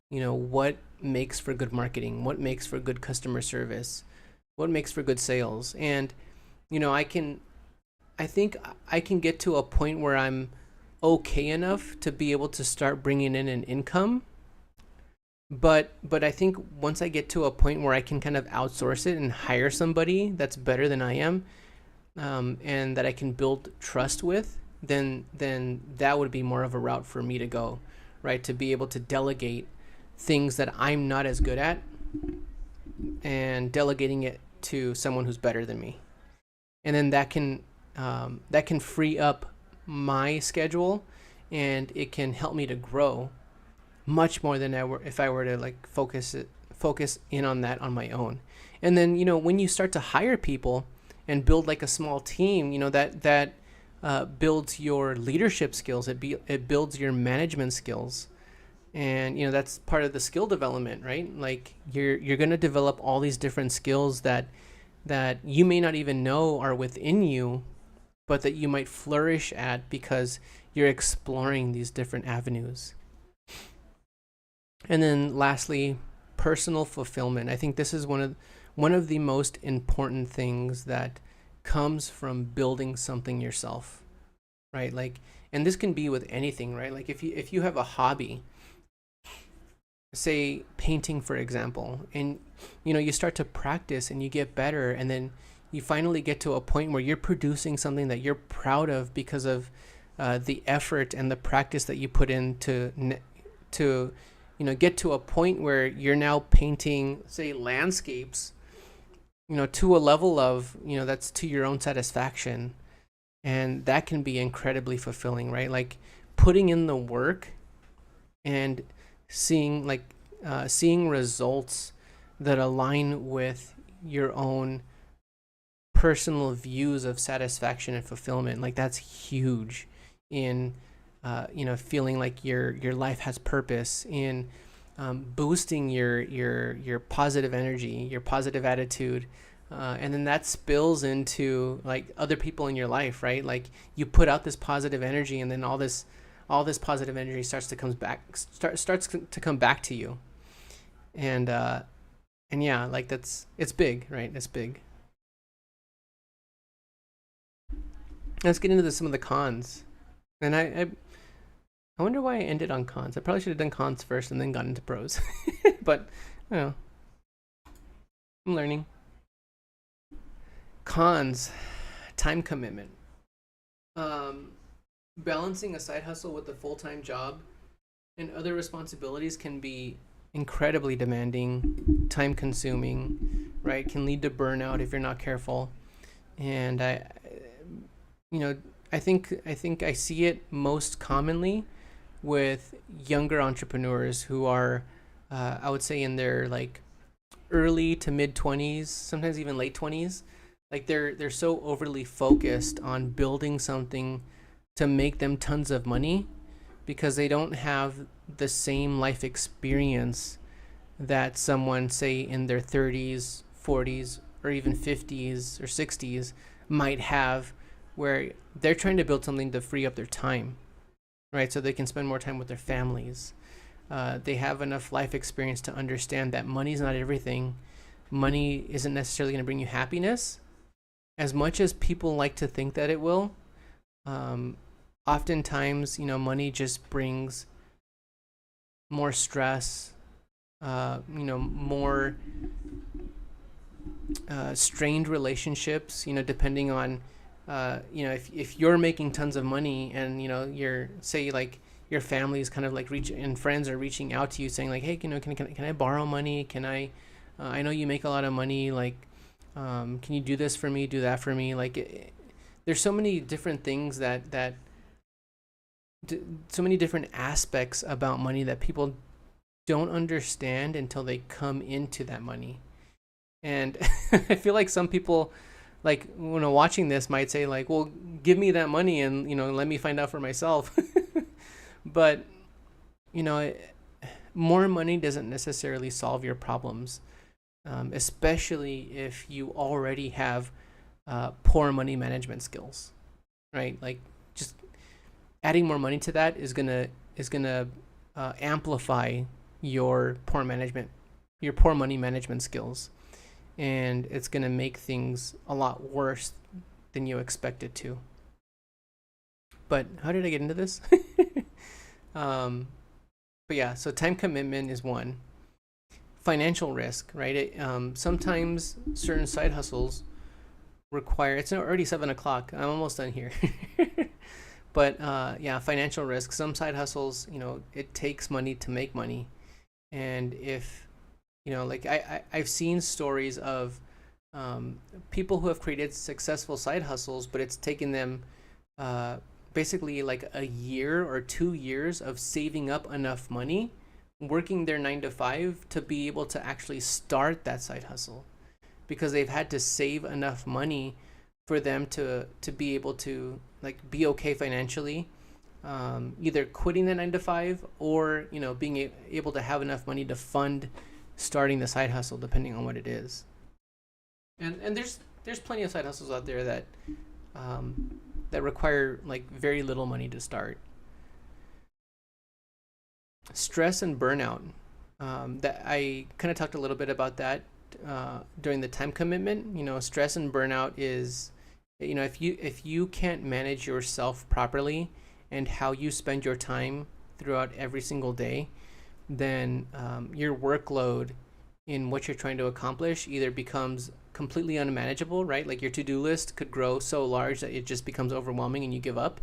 what makes for good marketing, what makes for good customer service, what makes for good sales. And I think I can get to a point where I'm okay enough to be able to start bringing in an income. But I think once I get to a point where I can kind of outsource it and hire somebody that's better than I am, and that I can build trust with, then that would be more of a route for me to go, right? To be able to delegate things that I'm not as good at and delegating it to someone who's better than me. And then that can free up my schedule, and it can help me to grow much more than if I were to like focus in on that on my own. And then when you start to hire people and build like a small team, that builds your leadership skills. It builds your management skills, and that's part of the skill development, right? Like you're gonna develop all these different skills that you may not even know are within you, but that you might flourish at because you're exploring these different avenues. And then lastly, personal fulfillment. I think this is one of the most important things that comes from building something yourself, right? Like, and this can be with anything, right? Like if you have a hobby, say painting, for example, and you start to practice and you get better, and then you finally get to a point where you're producing something that you're proud of because of the effort and the practice that you put in to get to a point where you're now painting, say, landscapes, to a level of, that's to your own satisfaction. And that can be incredibly fulfilling, right? Like putting in the work and seeing results that align with your own personal views of satisfaction and fulfillment. Like that's huge in feeling like your life has purpose, in boosting your positive energy, your positive attitude, and then that spills into like other people in your life, right? Like you put out this positive energy, and then all this positive energy starts to come back to you, and yeah, like it's big, right? It's big. Let's get into some of the cons, and I wonder why I ended on cons. I probably should have done cons first and then got into pros. But, I'm learning. Cons, time commitment. Balancing a side hustle with a full-time job and other responsibilities can be incredibly demanding, time-consuming, right? Can lead to burnout if you're not careful. And I think I see it most commonly with younger entrepreneurs who are, I would say, in their like early to mid 20s, sometimes even late 20s. Like they're so overly focused on building something to make them tons of money because they don't have the same life experience that someone, say, in their 30s, 40s, or even 50s or 60s might have, where they're trying to build something to free up their time, right? So they can spend more time with their families. They have enough life experience to understand that money's not everything. Money isn't necessarily going to bring you happiness as much as people like to think that it will. Oftentimes, money just brings more stress, more strained relationships, depending on, if you're making tons of money and, you're, say, like, your family is kind of like and friends are reaching out to you saying like, hey, can I borrow money? Can I know you make a lot of money. Like, can you do this for me? Do that for me? Like, there's so many different things so many different aspects about money that people don't understand until they come into that money. And I feel like some people, like, when watching this, might say like, well, give me that money and, let me find out for myself. But, more money doesn't necessarily solve your problems, especially if you already have poor money management skills, right? Like, just adding more money to that is gonna amplify your poor money management skills, and it's gonna make things a lot worse than you expect it to. But how did I get into this? But yeah, so time commitment is one. Financial risk, right? Sometimes certain side hustles require, it's already 7 o'clock. I'm almost done here. But yeah, financial risk. Some side hustles, it takes money to make money. And if, like I've seen stories of people who have created successful side hustles, but it's taken them uh, basically like a year or 2 years of saving up enough money, working their 9 to 5 to be able to actually start that side hustle, because they've had to save enough money for them to be able to like be okay financially, either quitting the 9 to 5 or being able to have enough money to fund starting the side hustle, depending on what it is. And there's plenty of side hustles out there that require like very little money to start. Stress and burnout. That I kind of talked a little bit about that during the time commitment. Stress and burnout is, if you can't manage yourself properly and how you spend your time throughout every single day, then your workload in what you're trying to accomplish either becomes completely unmanageable, right? Like your to-do list could grow so large that it just becomes overwhelming and you give up.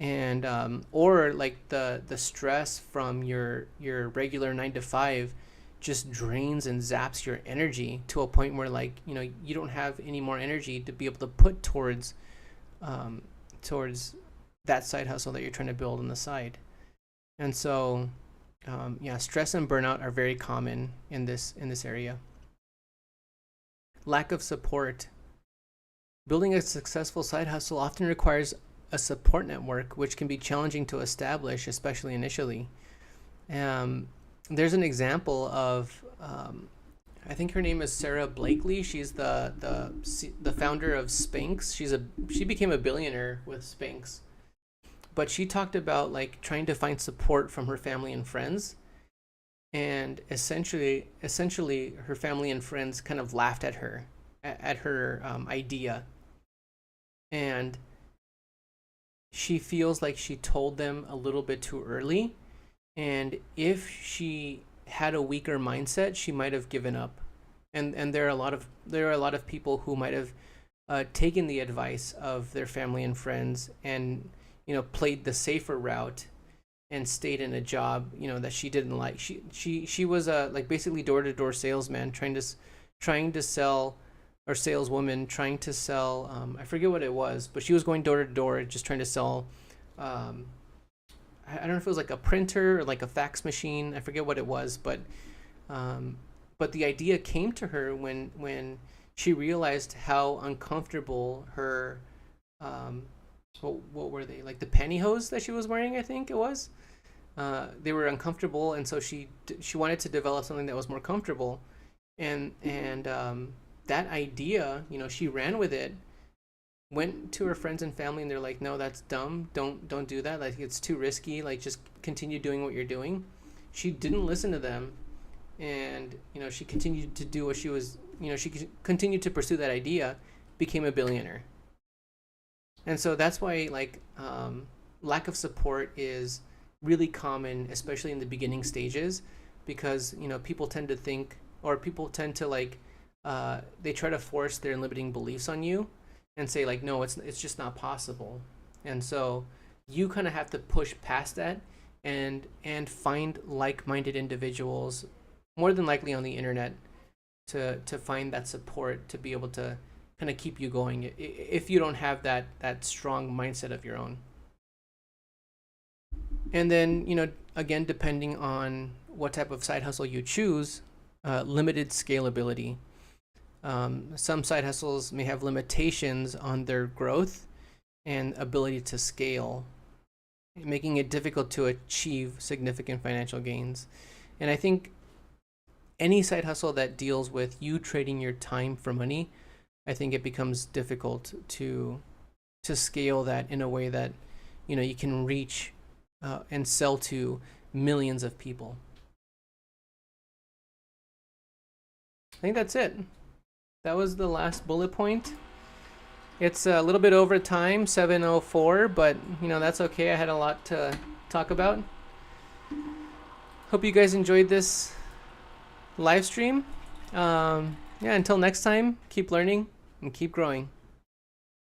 And or like the stress from your regular 9 to 5 just drains and zaps your energy to a point where like you don't have any more energy to be able to put towards that side hustle that you're trying to build on the side. And so yeah, stress and burnout are very common in this area. Lack of support. Building a successful side hustle often requires a support network, which can be challenging to establish, especially initially. There's an example of, I think her name is Sarah Blakely. She's the founder of Spanx. She became a billionaire with Spanx, but she talked about like trying to find support from her family and friends, and essentially her family and friends kind of laughed at her idea, and she feels like she told them a little bit too early, and if she had a weaker mindset, she might have given up. And there are a lot of people who might have taken the advice of their family and friends and played the safer route and stayed in a job that she didn't like. She was a like basically door-to-door salesman trying to sell, or saleswoman trying to sell, I forget what it was, but she was going door to door just trying to sell, I don't know if it was like a printer or like a fax machine, I forget what it was, but the idea came to her when she realized how uncomfortable her what were they, like the pantyhose that she was wearing, I think it was, they were uncomfortable, and so she wanted to develop something that was more comfortable, and that idea, she ran with it, went to her friends and family, and they're like, no, that's dumb, don't do that, like it's too risky, like just continue doing what you're doing. She didn't listen to them, and she continued to do what she was, she continued to pursue that idea, became a billionaire. And so that's why like lack of support is really common, especially in the beginning stages, because people tend to think, or people tend to like they try to force their limiting beliefs on you and say like, no, it's just not possible. And so you kind of have to push past that and find like-minded individuals, more than likely on the internet, to find that support to be able to kind of keep you going if you don't have that strong mindset of your own. And then again, depending on what type of side hustle you choose, limited scalability. Some side hustles may have limitations on their growth and ability to scale, making it difficult to achieve significant financial gains. And I think any side hustle that deals with you trading your time for money, I think it becomes difficult to scale that in a way that you can reach and sell to millions of people. I think that's it. That was the last bullet point. It's a little bit over time, 7:04, but that's okay. I had a lot to talk about. Hope you guys enjoyed this live stream. Yeah, until next time, keep learning and keep growing.